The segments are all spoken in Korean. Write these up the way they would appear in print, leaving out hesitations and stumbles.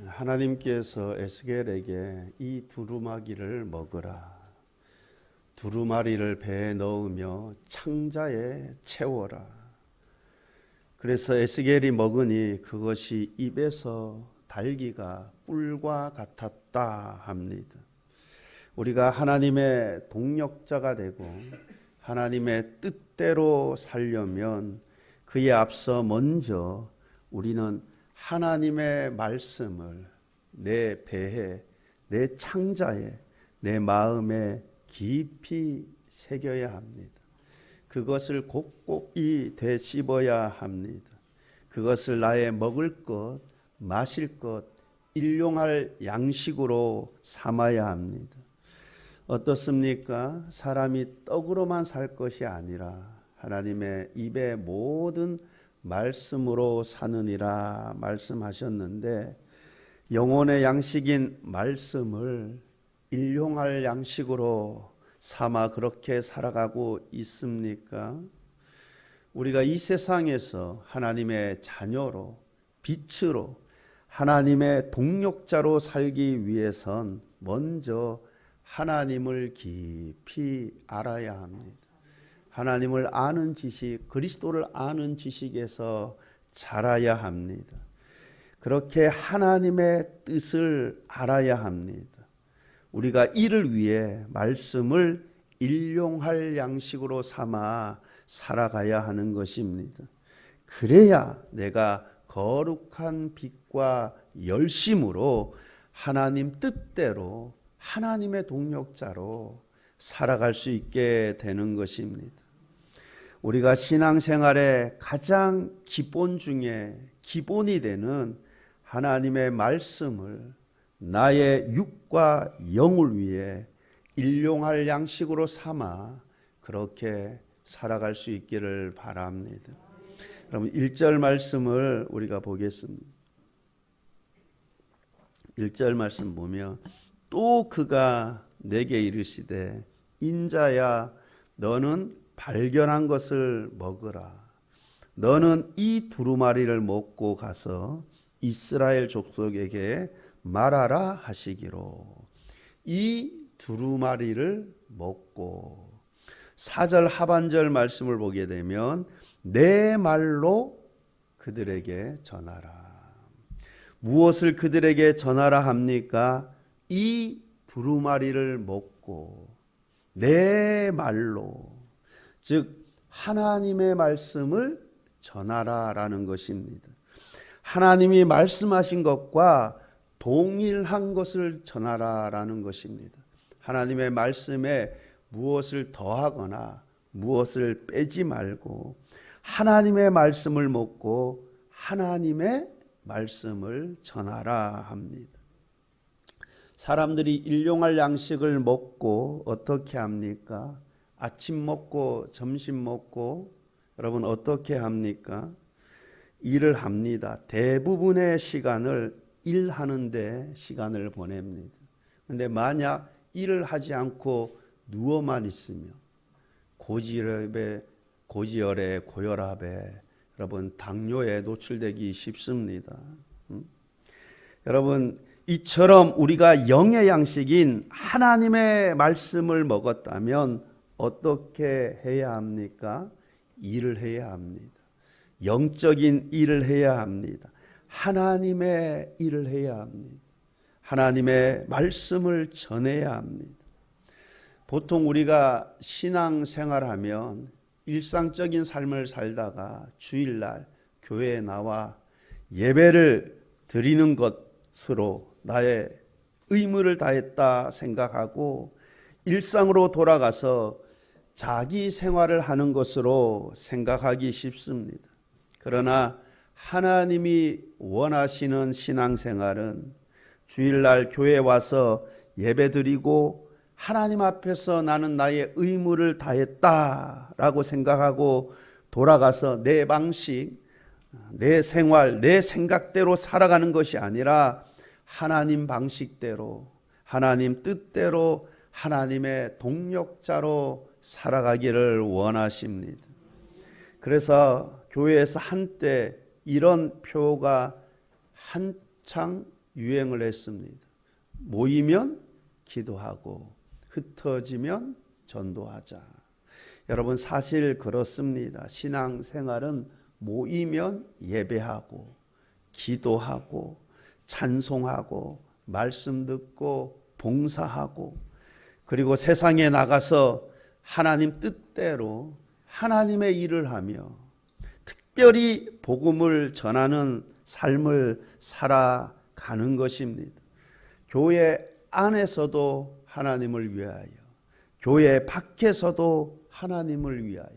하나님께서 에스겔에게 이 두루마기를 먹으라. 두루마리를 배에 넣으며 창자에 채워라. 그래서 에스겔이 먹으니 그것이 입에서 달기가 꿀과 같았다 합니다. 우리가 하나님의 동력자가 되고 하나님의 뜻대로 살려면 그에 앞서 먼저 우리는 하나님의 말씀을 내 배에, 내 창자에, 내 마음에 깊이 새겨야 합니다. 그것을 곱곱이 되씹어야 합니다. 그것을 나의 먹을 것, 마실 것, 일용할 양식으로 삼아야 합니다. 어떻습니까? 사람이 떡으로만 살 것이 아니라 하나님의 입의 모든 말씀으로 사느니라 말씀하셨는데, 영혼의 양식인 말씀을 일용할 양식으로 삼아 그렇게 살아가고 있습니까? 우리가 이 세상에서 하나님의 자녀로, 빛으로, 하나님의 동력자로 살기 위해선 먼저 하나님을 깊이 알아야 합니다. 하나님을 아는 지식, 그리스도를 아는 지식에서 자라야 합니다. 그렇게 하나님의 뜻을 알아야 합니다. 우리가 이를 위해 말씀을 일용할 양식으로 삼아 살아가야 하는 것입니다. 그래야 내가 거룩한 빛과 열심으로 하나님 뜻대로 하나님의 동력자로 살아갈 수 있게 되는 것입니다. 우리가 신앙생활의 가장 기본 중에 기본이 되는 하나님의 말씀을 나의 육과 영을 위해 일용할 양식으로 삼아 그렇게 살아갈 수 있기를 바랍니다. 여러분 1절 말씀을 우리가 보겠습니다. 1절 말씀 보면 또 그가 내게 이르시되 인자야 너는 발견한 것을 먹으라. 너는 이 두루마리를 먹고 가서 이스라엘 족속에게 말하라 하시기로. 이 두루마리를 먹고 4절 하반절 말씀을 보게 되면 내 말로 그들에게 전하라. 무엇을 그들에게 전하라 합니까? 이 두루마리를 먹고 내 말로, 즉 하나님의 말씀을 전하라라는 것입니다. 하나님이 말씀하신 것과 동일한 것을 전하라라는 것입니다. 하나님의 말씀에 무엇을 더하거나 무엇을 빼지 말고 하나님의 말씀을 먹고 하나님의 말씀을 전하라 합니다. 사람들이 일용할 양식을 먹고 어떻게 합니까? 아침 먹고 점심 먹고 여러분 어떻게 합니까? 일을 합니다. 대부분의 시간을 일하는데 시간을 보냅니다. 그런데 만약 일을 하지 않고 누워만 있으면 고지혈에 고혈압에 여러분 당뇨에 노출되기 쉽습니다. 여러분 이처럼 우리가 영의 양식인 하나님의 말씀을 먹었다면 어떻게 해야 합니까? 일을 해야 합니다. 영적인 일을 해야 합니다. 하나님의 일을 해야 합니다. 하나님의 말씀을 전해야 합니다. 보통 우리가 신앙생활하면 일상적인 삶을 살다가 주일날 교회에 나와 예배를 드리는 것으로 나의 의무를 다했다 생각하고 일상으로 돌아가서 자기 생활을 하는 것으로 생각하기 쉽습니다. 그러나 하나님이 원하시는 신앙생활은 주일날 교회에 와서 예배드리고 하나님 앞에서 나는 나의 의무를 다했다라고 생각하고 돌아가서 내 방식, 내 생활, 내 생각대로 살아가는 것이 아니라 하나님 방식대로, 하나님 뜻대로, 하나님의 동력자로 살아가기를 원하십니다. 그래서 교회에서 한때 이런 표가 한창 유행을 했습니다. 모이면 기도하고 흩어지면 전도하자. 여러분, 사실 그렇습니다. 신앙생활은 모이면 예배하고 기도하고 찬송하고 말씀 듣고 봉사하고, 그리고 세상에 나가서 하나님 뜻대로 하나님의 일을 하며 특별히 복음을 전하는 삶을 살아가는 것입니다. 교회 안에서도 하나님을 위하여, 교회 밖에서도 하나님을 위하여,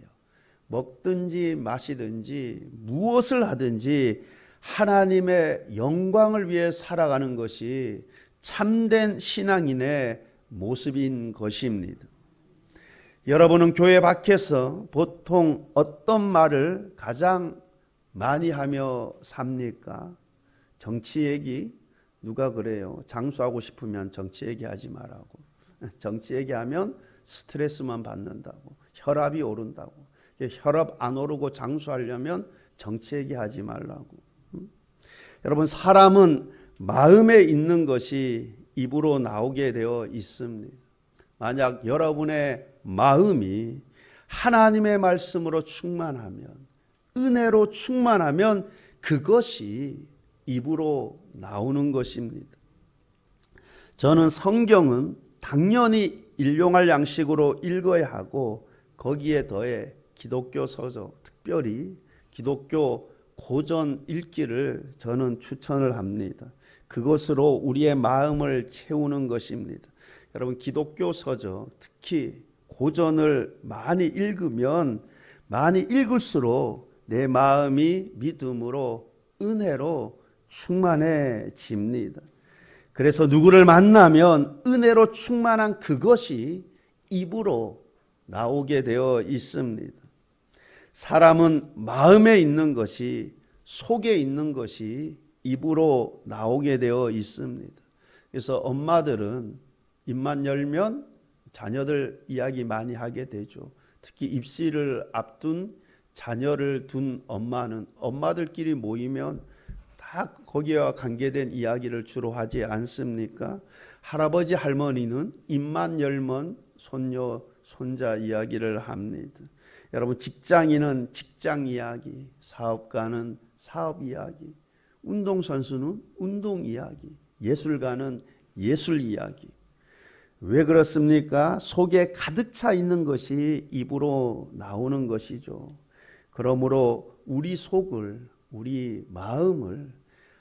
먹든지 마시든지 무엇을 하든지 하나님의 영광을 위해 살아가는 것이 참된 신앙인의 모습인 것입니다. 여러분은 교회 밖에서 보통 어떤 말을 가장 많이 하며 삽니까? 정치 얘기. 누가 그래요? 장수하고 싶으면 정치 얘기하지 말라고. 정치 얘기하면 스트레스만 받는다고, 혈압이 오른다고. 혈압 안 오르고 장수하려면 정치 얘기하지 말라고. 여러분, 사람은 마음에 있는 것이 입으로 나오게 되어 있습니다. 만약 여러분의 마음이 하나님의 말씀으로 충만하면, 은혜로 충만하면 그것이 입으로 나오는 것입니다. 저는 성경은 당연히 일용할 양식으로 읽어야 하고, 거기에 더해 기독교 서적, 특별히 기독교 고전 읽기를 저는 추천을 합니다. 그것으로 우리의 마음을 채우는 것입니다. 여러분, 기독교 서적, 특히 고전을 많이 읽으면 많이 읽을수록 내 마음이 믿음으로, 은혜로 충만해집니다. 그래서 누구를 만나면 은혜로 충만한 그것이 입으로 나오게 되어 있습니다. 사람은 마음에 있는 것이, 속에 있는 것이 입으로 나오게 되어 있습니다. 그래서 엄마들은 입만 열면 자녀들 이야기 많이 하게 되죠. 특히 입시를 앞둔 자녀를 둔 엄마들끼리 모이면 다 거기와 관계된 이야기를 주로 하지 않습니까? 할아버지 할머니는 입만 열면 손녀 손자 이야기를 합니다. 여러분, 직장인은 직장 이야기, 사업가는 사업 이야기, 운동선수는 운동 이야기, 예술가는 예술 이야기. 왜 그렇습니까? 속에 가득 차 있는 것이 입으로 나오는 것이죠. 그러므로 우리 속을, 우리 마음을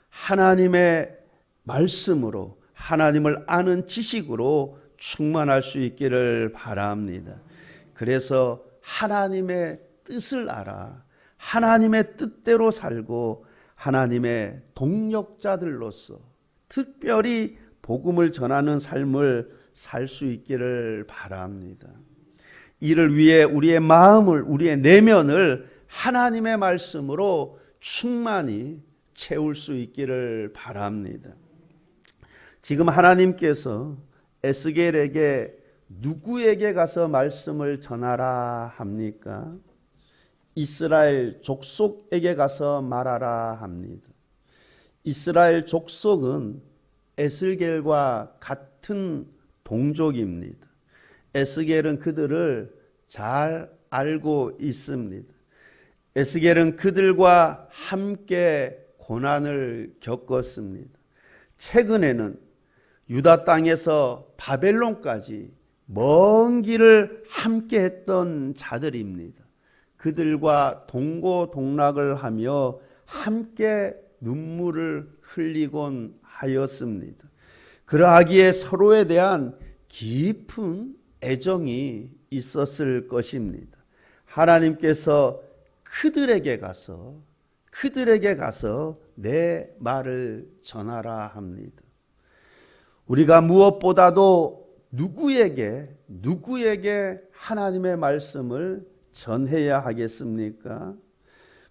하나님의 말씀으로, 하나님을 아는 지식으로 충만할 수 있기를 바랍니다. 그래서 하나님의 뜻을 알아 하나님의 뜻대로 살고 하나님의 동력자들로서 특별히 복음을 전하는 삶을 살 수 있기를 바랍니다. 이를 위해 우리의 마음을, 우리의 내면을 하나님의 말씀으로 충만히 채울 수 있기를 바랍니다. 지금 하나님께서 에스겔에게 누구에게 가서 말씀을 전하라 합니까? 이스라엘 족속에게 가서 말하라 합니다. 이스라엘 족속은 에스겔과 같은 동족입니다. 에스겔은 그들을 잘 알고 있습니다. 에스겔은 그들과 함께 고난을 겪었습니다. 최근에는 유다 땅에서 바벨론까지 먼 길을 함께 했던 자들입니다. 그들과 동고동락을 하며 함께 눈물을 흘리곤 하였습니다. 그러하기에 서로에 대한 깊은 애정이 있었을 것입니다. 하나님께서 그들에게 가서 내 말을 전하라 합니다. 우리가 무엇보다도 누구에게 하나님의 말씀을 전해야 하겠습니까?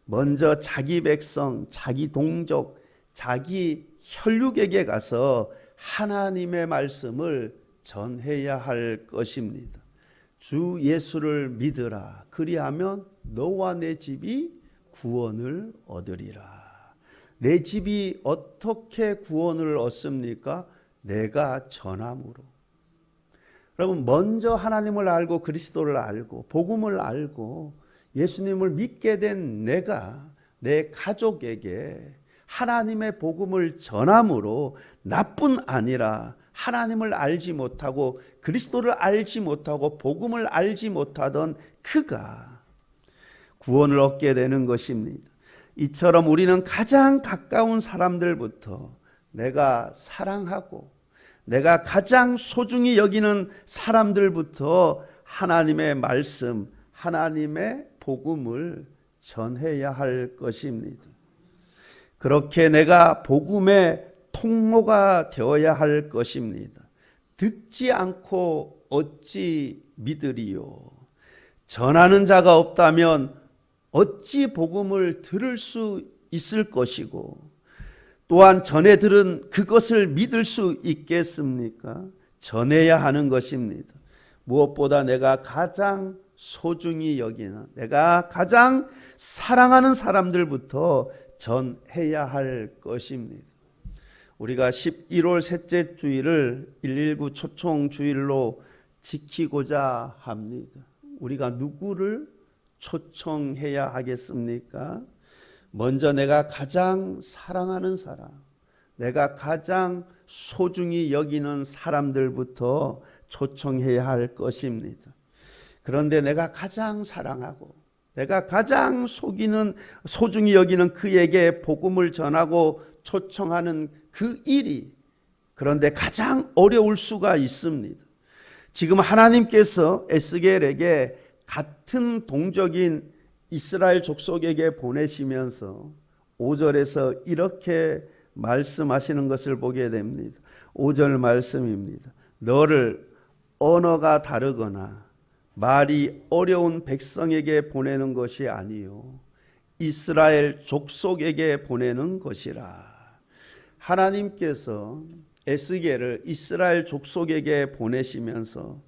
먼저 자기 백성, 자기 동족, 자기 혈육에게 가서 하나님의 말씀을 전해야 할 것입니다. 주 예수를 믿으라. 그리하면 너와 내 집이 구원을 얻으리라. 내 집이 어떻게 구원을 얻습니까? 내가 전함으로. 여러분, 먼저 하나님을 알고 그리스도를 알고 복음을 알고 예수님을 믿게 된 내가 내 가족에게 하나님의 복음을 전함으로 나뿐 아니라 하나님을 알지 못하고 그리스도를 알지 못하고 복음을 알지 못하던 그가 구원을 얻게 되는 것입니다. 이처럼 우리는 가장 가까운 사람들부터 내가 사랑하고 내가 가장 소중히 여기는 사람들부터 하나님의 말씀, 하나님의 복음을 전해야 할 것입니다. 그렇게 내가 복음의 통로가 되어야 할 것입니다. 듣지 않고 어찌 믿으리요? 전하는 자가 없다면 어찌 복음을 들을 수 있을 것이고 또한 전해 들은 그것을 믿을 수 있겠습니까? 전해야 하는 것입니다. 무엇보다 내가 가장 소중히 여기는 내가 가장 사랑하는 사람들부터 전해야 할 것입니다. 우리가 11월 셋째 주일을 119 초청 주일로 지키고자 합니다. 우리가 누구를 초청해야 하겠습니까? 먼저 내가 가장 사랑하는 사람, 내가 가장 소중히 여기는 사람들부터 초청해야 할 것입니다. 그런데 내가 가장 사랑하고 내가 가장 소중히 여기는 그에게 복음을 전하고 초청하는 그 일이 그런데 가장 어려울 수가 있습니다. 지금 하나님께서 에스겔에게 같은 동족인 이스라엘 족속에게 보내시면서 5절에서 이렇게 말씀하시는 것을 보게 됩니다. 5절 말씀입니다. 너를 언어가 다르거나 말이 어려운 백성에게 보내는 것이 아니요 이스라엘 족속에게 보내는 것이라. 하나님께서 에스겔을 이스라엘 족속에게 보내시면서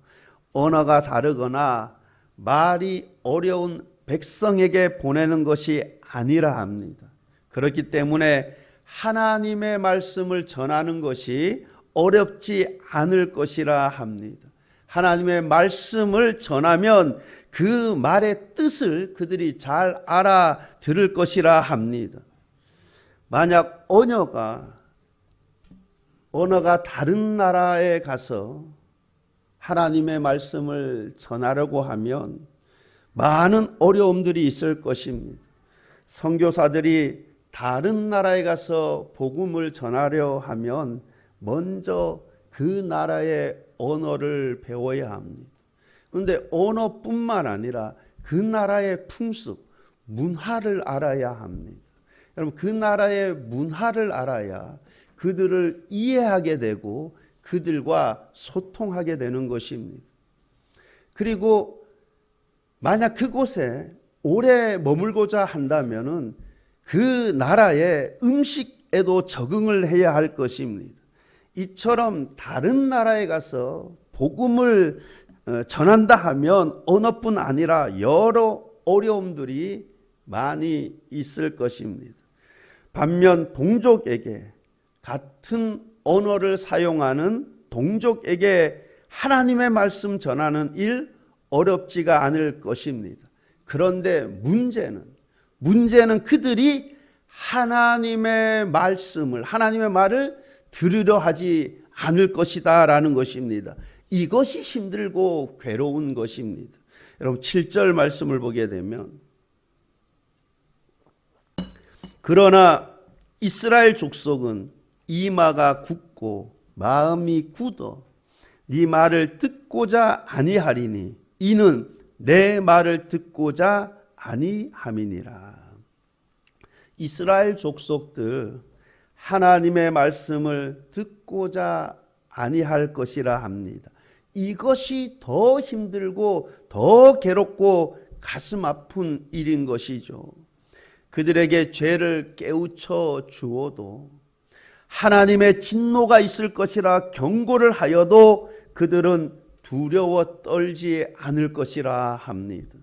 언어가 다르거나 말이 어려운 백성에게 보내는 것이 아니라 합니다. 그렇기 때문에 하나님의 말씀을 전하는 것이 어렵지 않을 것이라 합니다. 하나님의 말씀을 전하면 그 말의 뜻을 그들이 잘 알아들을 것이라 합니다. 만약 언어가 다른 나라에 가서 하나님의 말씀을 전하려고 하면 많은 어려움들이 있을 것입니다. 선교사들이 다른 나라에 가서 복음을 전하려 하면 먼저 그 나라의 언어를 배워야 합니다. 그런데 언어뿐만 아니라 그 나라의 풍습, 문화를 알아야 합니다. 여러분, 그 나라의 문화를 알아야 그들을 이해하게 되고 그들과 소통하게 되는 것입니다. 그리고 만약 그곳에 오래 머물고자 한다면은 그 나라의 음식에도 적응을 해야 할 것입니다. 이처럼 다른 나라에 가서 복음을 전한다 하면 언어뿐 아니라 여러 어려움들이 많이 있을 것입니다. 반면 동족에게 같은 언어를 사용하는 동족에게 하나님의 말씀 전하는 일 어렵지가 않을 것입니다. 그런데 문제는 그들이 하나님의 말을 들으려 하지 않을 것이다 라는 것입니다. 이것이 힘들고 괴로운 것입니다. 여러분 7절 말씀을 보게 되면 그러나 이스라엘 족속은 이마가 굳고 마음이 굳어 네 말을 듣고자 아니하리니 이는 내 말을 듣고자 아니함이니라. 이스라엘 족속들 하나님의 말씀을 듣고자 아니할 것이라 합니다. 이것이 더 힘들고 더 괴롭고 가슴 아픈 일인 것이죠. 그들에게 죄를 깨우쳐 주어도 하나님의 진노가 있을 것이라 경고를 하여도 그들은 두려워 떨지 않을 것이라 합니다.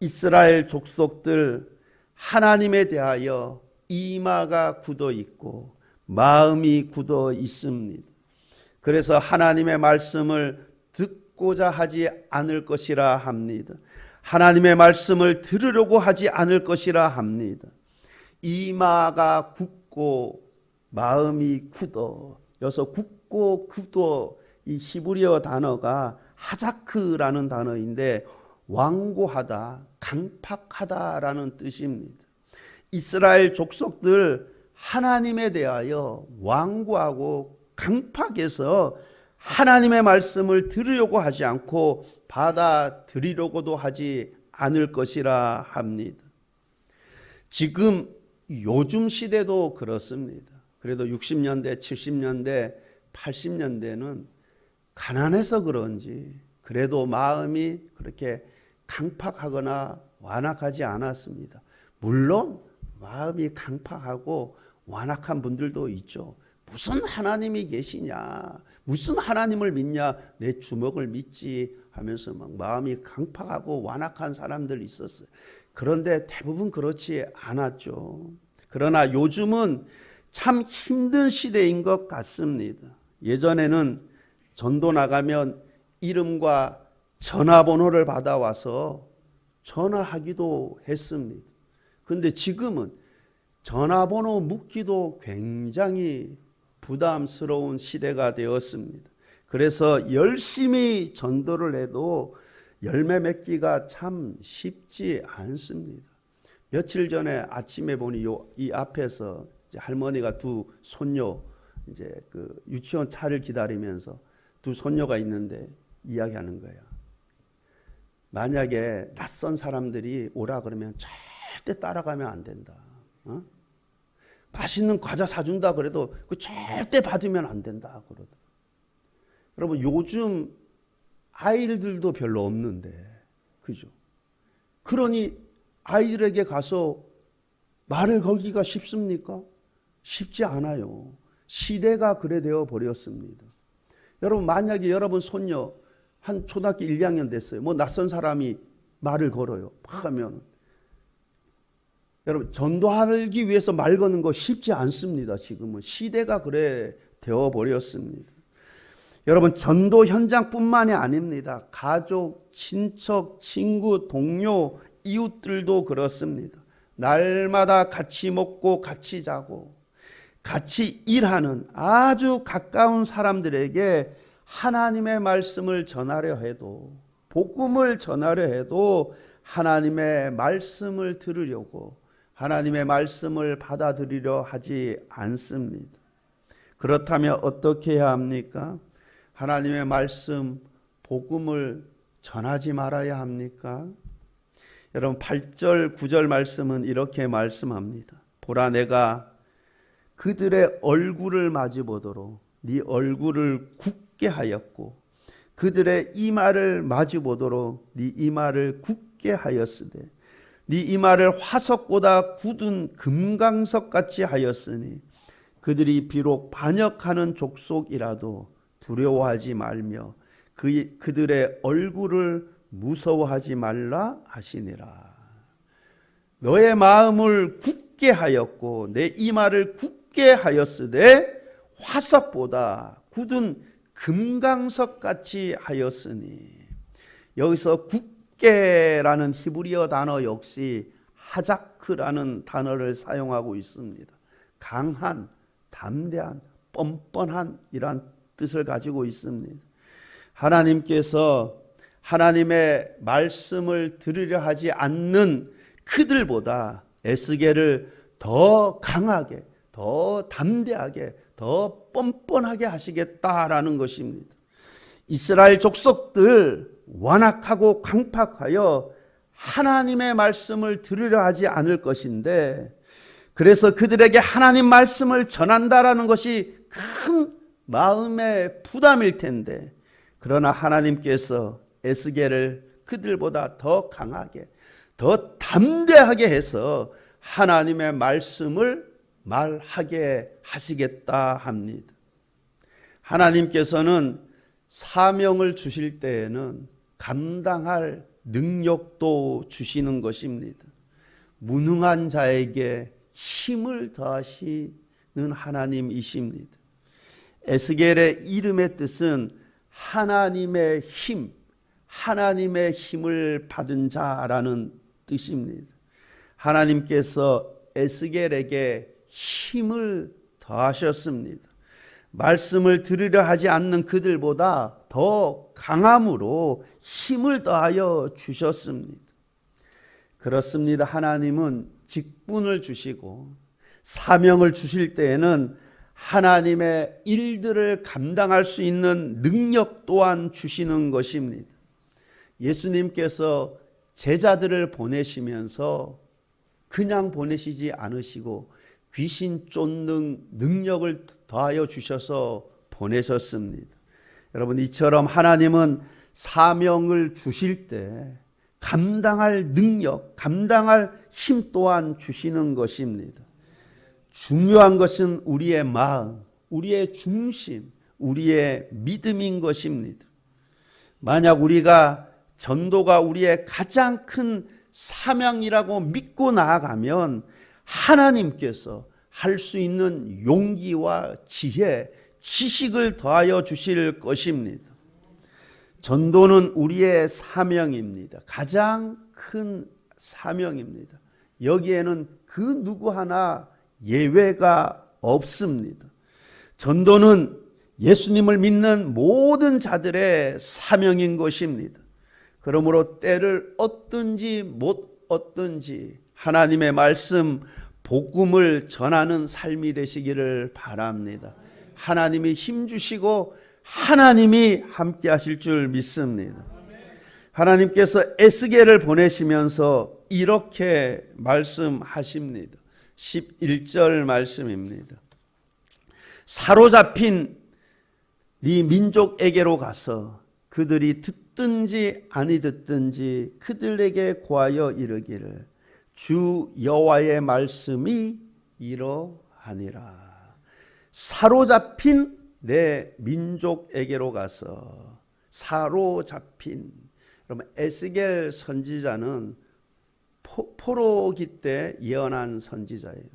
이스라엘 족속들 하나님에 대하여 이마가 굳어 있고 마음이 굳어 있습니다. 그래서 하나님의 말씀을 듣고자 하지 않을 것이라 합니다. 하나님의 말씀을 들으려고 하지 않을 것이라 합니다. 이마가 굳고 마음이 굳어. 여기서 굳고 굳어, 이 히브리어 단어가 하자크라는 단어인데 완고하다, 강팍하다라는 뜻입니다. 이스라엘 족속들 하나님에 대하여 완고하고 강팍해서 하나님의 말씀을 들으려고 하지 않고 받아들이려고도 하지 않을 것이라 합니다. 지금 요즘 시대도 그렇습니다. 그래도 60년대, 70년대, 80년대는 가난해서 그런지 그래도 마음이 그렇게 강팍하거나 완악하지 않았습니다. 물론 마음이 강팍하고 완악한 분들도 있죠. 무슨 하나님이 계시냐, 무슨 하나님을 믿냐, 내 주먹을 믿지 하면서 막 마음이 강팍하고 완악한 사람들 있었어요. 그런데 대부분 그렇지 않았죠. 그러나 요즘은 참 힘든 시대인 것 같습니다. 예전에는 전도 나가면 이름과 전화번호를 받아와서 전화하기도 했습니다. 그런데 지금은 전화번호 묻기도 굉장히 부담스러운 시대가 되었습니다. 그래서 열심히 전도를 해도 열매 맺기가 참 쉽지 않습니다. 며칠 전에 아침에 보니 이 앞에서 이제 할머니가 두 손녀 이제 그 유치원 차를 기다리면서 두 손녀가 있는데 이야기하는 거예요. 만약에 낯선 사람들이 오라 그러면 절대 따라가면 안 된다. 맛있는 과자 사준다 그래도 그 절대 받으면 안 된다 그러더라고요. 여러분 요즘 아이들도 별로 없는데, 그죠? 그러니 아이들에게 가서 말을 걸기가 쉽습니까? 쉽지 않아요. 시대가 그래 되어 버렸습니다. 여러분 만약에 여러분 손녀 한 초등학교 1, 2학년 됐어요. 뭐 낯선 사람이 말을 걸어요. 하면 여러분 전도하기 위해서 말 거는 거 쉽지 않습니다. 지금은 시대가 그래 되어 버렸습니다. 여러분 전도 현장뿐만이 아닙니다. 가족, 친척, 친구, 동료, 이웃들도 그렇습니다. 날마다 같이 먹고 같이 자고 같이 일하는 아주 가까운 사람들에게 하나님의 말씀을 전하려 해도, 복음을 전하려 해도 하나님의 말씀을 들으려고, 하나님의 말씀을 받아들이려 하지 않습니다. 그렇다면 어떻게 해야 합니까? 하나님의 말씀, 복음을 전하지 말아야 합니까? 여러분 8절, 9절 말씀은 이렇게 말씀합니다. 보라 내가 그들의 얼굴을 마주보도록 네 얼굴을 굳게 하였고 그들의 이마를 마주보도록 네 이마를 굳게 하였으되 네 이마를 화석보다 굳은 금강석같이 하였으니 그들이 비록 반역하는 족속이라도 두려워하지 말며 그들의 얼굴을 무서워하지 말라 하시니라. 너의 마음을 굳게 하였고 내 이마를 굳게 하였으되 화석보다 굳은 금강석같이 하였으니, 여기서 굳게라는 히브리어 단어 역시 하자크라는 단어를 사용하고 있습니다. 강한, 담대한, 뻔뻔한 이란 뜻을 가지고 있습니다. 하나님께서 하나님의 말씀을 들으려 하지 않는 그들보다 에스겔을 더 강하게, 더 담대하게, 더 뻔뻔하게 하시겠다라는 것입니다. 이스라엘 족속들 완악하고 강팍하여 하나님의 말씀을 들으려 하지 않을 것인데, 그래서 그들에게 하나님 말씀을 전한다라는 것이 큰 마음의 부담일 텐데, 그러나 하나님께서 에스겔을 그들보다 더 강하게, 더 담대하게 해서 하나님의 말씀을 말하게 하시겠다 합니다. 하나님께서는 사명을 주실 때에는 감당할 능력도 주시는 것입니다. 무능한 자에게 힘을 더하시는 하나님이십니다. 에스겔의 이름의 뜻은 하나님의 힘, 하나님의 힘을 받은 자라는 뜻입니다. 하나님께서 에스겔에게 힘을 더하셨습니다. 말씀을 들으려 하지 않는 그들보다 더 강함으로 힘을 더하여 주셨습니다. 그렇습니다. 하나님은 직분을 주시고 사명을 주실 때에는 하나님의 일들을 감당할 수 있는 능력 또한 주시는 것입니다. 예수님께서 제자들을 보내시면서 그냥 보내시지 않으시고 귀신 쫓는 능력을 더하여 주셔서 보내셨습니다. 여러분, 이처럼 하나님은 사명을 주실 때 감당할 능력, 감당할 힘 또한 주시는 것입니다. 중요한 것은 우리의 마음, 우리의 중심, 우리의 믿음인 것입니다. 만약 우리가 전도가 우리의 가장 큰 사명이라고 믿고 나아가면 하나님께서 할 수 있는 용기와 지혜, 지식을 더하여 주실 것입니다. 전도는 우리의 사명입니다. 가장 큰 사명입니다. 여기에는 그 누구 하나 예외가 없습니다. 전도는 예수님을 믿는 모든 자들의 사명인 것입니다. 그러므로 때를 얻든지 못 얻든지 하나님의 말씀, 복음을 전하는 삶이 되시기를 바랍니다. 하나님이 힘주시고 하나님이 함께 하실 줄 믿습니다. 하나님께서 에스겔을 보내시면서 이렇게 말씀하십니다. 11절 말씀입니다. 사로잡힌 네 민족에게로 가서 그들이 듣든지 아니 듣든지 그들에게 고하여 이르기를 주 여호와의 말씀이 이러하니라. 사로잡힌 내 민족에게로 가서 사로잡힌. 그러면 에스겔 선지자는 포로기 때 예언한 선지자예요.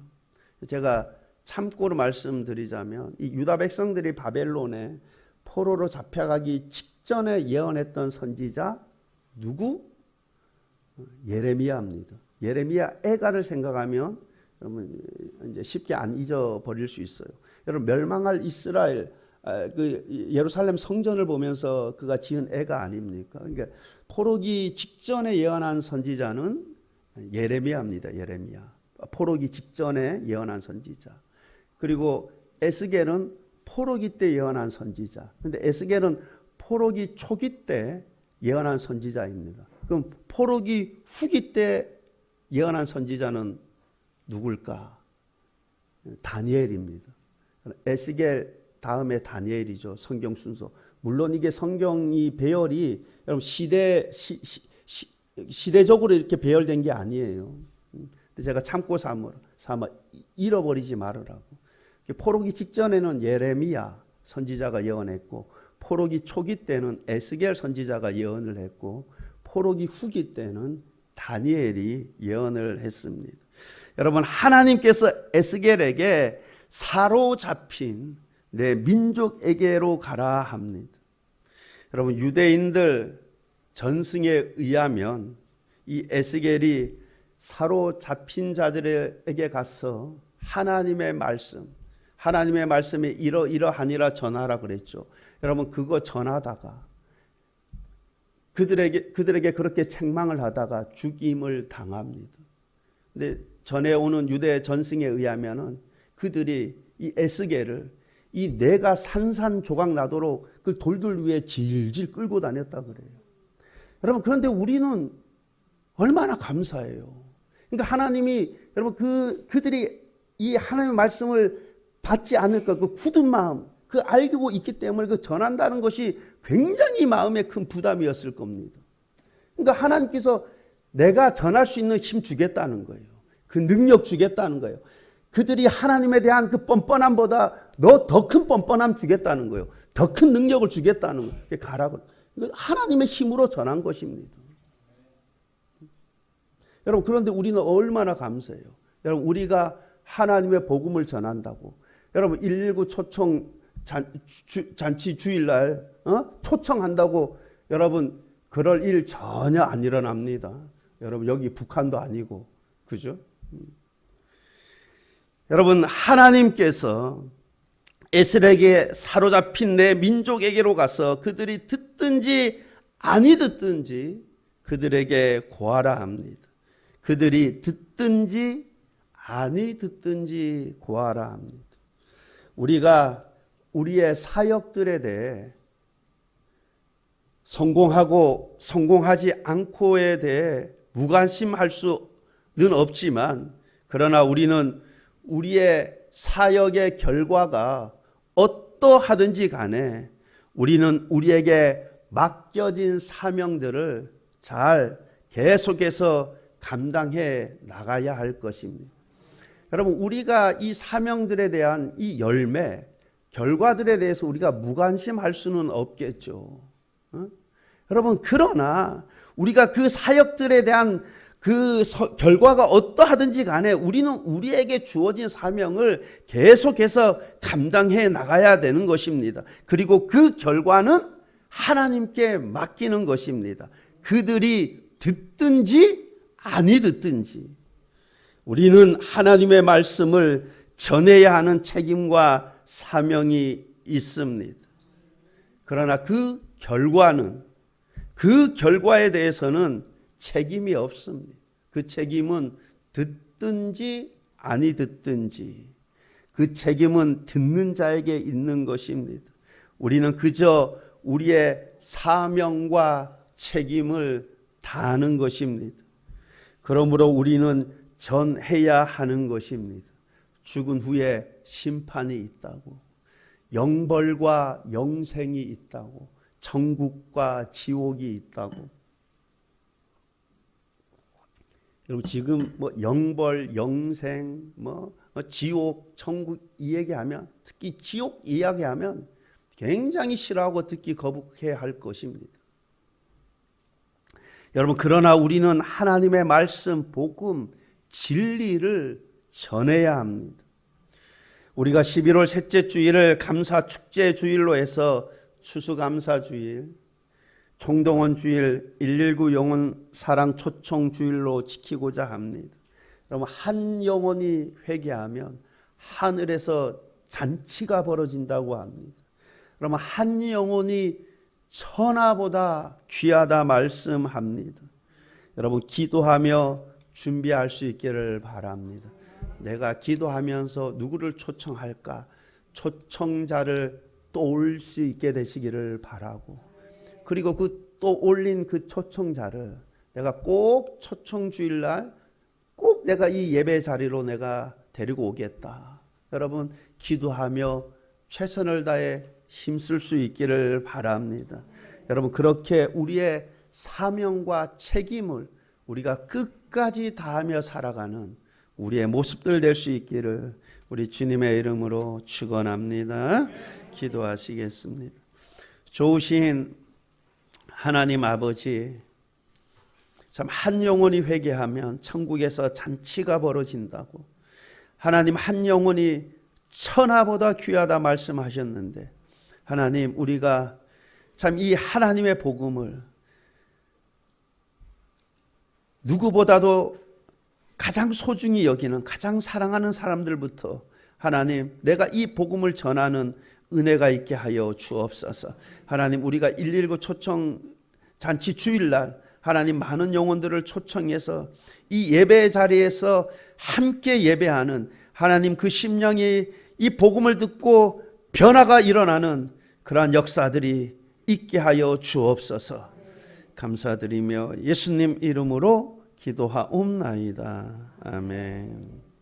제가 참고로 말씀드리자면 이 유다 백성들이 바벨론에 포로로 잡혀가기 직전에 예언했던 선지자 누구? 예레미야입니다. 예레미야 애가를 생각하면 여러분 이제 쉽게 안 잊어버릴 수 있어요. 여러분 멸망할 이스라엘 그 예루살렘 성전을 보면서 그가 지은 애가 아닙니까? 그러니까 포로기 직전에 예언한 선지자는 예레미야입니다. 예레미야. 포로기 직전에 예언한 선지자. 그리고 에스겔은 포로기 때 예언한 선지자. 그런데 에스겔은 포로기 초기 때 예언한 선지자입니다. 그럼 포로기 후기 때 예언한 선지자는 누굴까? 다니엘입니다. 에스겔 다음에 다니엘이죠. 성경 순서. 물론 이게 성경이 배열이 여러분 시대적으로 이렇게 배열된 게 아니에요. 근데 제가 참고 삼아 잃어버리지 말으라고. 포로기 직전에는 예레미야 선지자가 예언했고 포로기 초기 때는 에스겔 선지자가 예언을 했고 포로기 후기 때는 다니엘이 예언을 했습니다. 여러분 하나님께서 에스겔에게 사로잡힌 내 민족에게로 가라 합니다. 여러분 유대인들 전승에 의하면 이 에스겔이 사로잡힌 자들에게 가서 하나님의 말씀이 이러하니라 전하라 그랬죠. 여러분 그거 전하다가 그들에게 그렇게 책망을 하다가 죽임을 당합니다. 근데 전해오는 유대 전승에 의하면은 그들이 이 에스겔을 이 뇌가 산산조각 나도록 그 돌들 위에 질질 끌고 다녔다 그래요. 여러분 그런데 우리는 얼마나 감사해요. 그러니까 하나님이 여러분 그들이 이 하나님의 말씀을 받지 않을까 그 굳은 마음 그 알고 있기 때문에 그 전한다는 것이 굉장히 마음에 큰 부담이었을 겁니다. 그러니까 하나님께서 내가 전할 수 있는 힘 주겠다는 거예요. 그 능력 주겠다는 거예요. 그들이 하나님에 대한 그 뻔뻔함보다 너 더 큰 뻔뻔함 주겠다는 거예요. 더 큰 능력을 주겠다는 거예요. 가라고. 하나님의 힘으로 전한 것입니다. 여러분 그런데 우리는 얼마나 감사해요. 여러분 우리가 하나님의 복음을 전한다고. 여러분 119 초청 잔치 주일날 초청한다고 여러분 그럴 일 전혀 안 일어납니다. 여러분 여기 북한도 아니고 그죠? 여러분 하나님께서 에스겔에게 사로잡힌 내 민족에게로 가서 그들이 듣든지 아니 듣든지 그들에게 고하라 합니다. 그들이 듣든지 아니 듣든지 고하라 합니다. 우리가 우리의 사역들에 대해 성공하고 성공하지 않고에 대해 무관심할 수는 없지만 그러나 우리는 우리의 사역의 결과가 어떠하든지 간에 우리는 우리에게 맡겨진 사명들을 잘 계속해서 감당해 나가야 할 것입니다. 여러분 우리가 이 사명들에 대한 이 열매, 결과들에 대해서 우리가 무관심할 수는 없겠죠. 여러분 그러나 우리가 그 사역들에 대한 그 결과가 어떠하든지 간에 우리는 우리에게 주어진 사명을 계속해서 감당해 나가야 되는 것입니다. 그리고 그 결과는 하나님께 맡기는 것입니다. 그들이 듣든지 아니 듣든지 우리는 하나님의 말씀을 전해야 하는 책임과 사명이 있습니다. 그러나 그 결과에 대해서는 책임이 없습니다. 그 책임은 듣든지 아니 듣든지 그 책임은 듣는 자에게 있는 것입니다. 우리는 그저 우리의 사명과 책임을 다하는 것입니다. 그러므로 우리는 전해야 하는 것입니다. 죽은 후에 심판이 있다고, 영벌과 영생이 있다고, 천국과 지옥이 있다고. 여러분 지금 영벌, 영생, 지옥, 천국 이 얘기하면 특히 지옥 이야기하면 굉장히 싫어하고 듣기 거북해할 것입니다. 여러분 그러나 우리는 하나님의 말씀, 복음, 진리를 전해야 합니다. 우리가 11월 셋째 주일을 감사 축제 주일로 해서 추수감사 주일, 총동원 주일, 119 영혼 사랑 초청 주일로 지키고자 합니다. 여러분 한 영혼이 회개하면 하늘에서 잔치가 벌어진다고 합니다. 그러면 한 영혼이 천하보다 귀하다 말씀합니다. 여러분 기도하며 준비할 수 있기를 바랍니다. 내가 기도하면서 누구를 초청할까? 초청자를 떠올 수 있게 되시기를 바라고, 그리고 그 또 올린 그 초청자를 내가 꼭 초청 주일날 꼭 내가 이 예배 자리로 내가 데리고 오겠다. 여러분 기도하며 최선을 다해 힘쓸 수 있기를 바랍니다. 여러분 그렇게 우리의 사명과 책임을 우리가 끝까지 다하며 살아가는 우리의 모습들 될 수 있기를 우리 주님의 이름으로 축원합니다. 기도하시겠습니다. 좋으신 하나님 아버지, 참 한 영혼이 회개하면 천국에서 잔치가 벌어진다고, 하나님 한 영혼이 천하보다 귀하다 말씀하셨는데 하나님 우리가 참 이 하나님의 복음을 누구보다도 가장 소중히 여기는, 가장 사랑하는 사람들부터 하나님 내가 이 복음을 전하는 은혜가 있게 하여 주옵소서. 하나님 우리가 119 초청 잔치 주일날 하나님 많은 영혼들을 초청해서 이 예배 자리에서 함께 예배하는 하나님 그 심령이 이 복음을 듣고 변화가 일어나는 그러한 역사들이 있게 하여 주옵소서. 감사드리며 예수님 이름으로 기도하옵나이다. 아멘.